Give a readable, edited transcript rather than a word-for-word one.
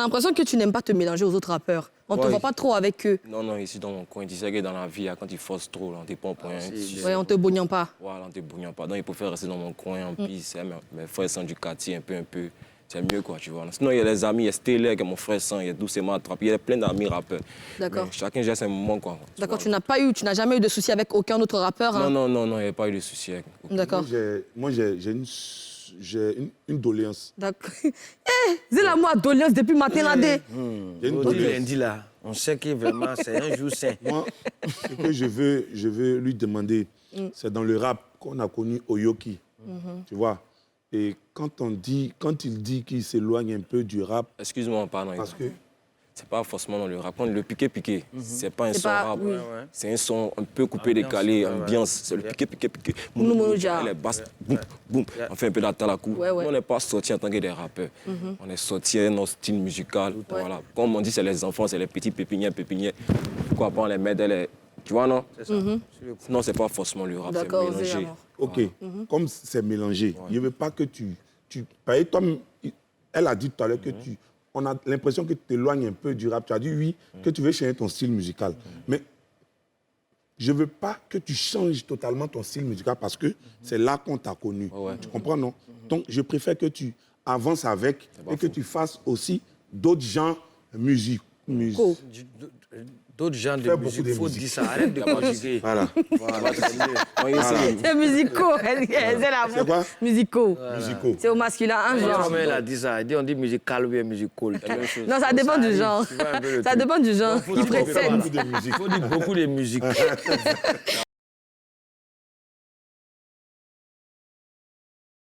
l'impression que tu n'aimes pas te mélanger aux autres rappeurs. On ne te voit pas trop avec eux. Non, non, ici dans mon coin, tu sais que dans la vie, quand ils forcent trop, là, on ne pas au point. Ouais, on te bougnant pas. Voilà, on ne te bougnant pas. Donc, il préfère rester dans mon coin en piste. Mes frères sont du quartier un peu. C'est mieux, quoi, tu vois. Sinon, il y a les amis, il y a Stellaire, que mon frère sent, il y a Doucement Attrape, il y a plein d'amis rappeurs. D'accord. Chacun gère ses moments, quoi. D'accord, tu n'as jamais eu de soucis avec aucun autre rappeur, hein? Non, il n'y a pas eu de soucis avec aucun. D'accord. Moi, j'ai une doléance. D'accord. C'est la moi doléance depuis matin là. J'ai une doléance. Lundi là, on sait que vraiment c'est un jour saint. Moi, ce que je veux lui demander, c'est dans le rap qu'on a connu Oyoki. Tu vois? Et quand il dit qu'il s'éloigne un peu du rap... Excuse-moi, pardon. Parce que... C'est pas forcément dans le rap. Quand le piqué, c'est pas un son rap. Oui. C'est un son un peu coupé, décalé, ambiance. C'est le piqué. Les basses, boum, boum. On fait un peu d'atalakou. Ouais. On n'est pas sortis en tant que des rappeurs. On est sortis à notre style musical. Voilà. Comme on dit, c'est les enfants, c'est les petits pépinières. Pourquoi pas on les met dans les... Tu vois, non? C'est ça. Non, c'est pas forcément le rap, c'est D'accord, mélangé. OK, comme c'est mélangé, je ne veux pas que tu... Par exemple, elle a dit tout à l'heure que on a l'impression que tu t'éloignes un peu du rap. Tu as dit oui, que tu veux changer ton style musical. Mais je ne veux pas que tu changes totalement ton style musical parce que c'est là qu'on t'a connu. Tu comprends, non? Donc, je préfère que tu avances avec et que tu fasses aussi d'autres genres musicaux. D'autres genres de musique, il faut dire ça. Arrête de conjuguer. Voilà. C'est musicaux. C'est la C'est quoi? Musicaux. Musicaux. C'est au masculin, un genre. Comment elle a dit ça? On dit musical ou bien musical. Non, ça dépend du genre. Ça dépend du genre qui précède. Beaucoup de musique. Il faut dire beaucoup de musique.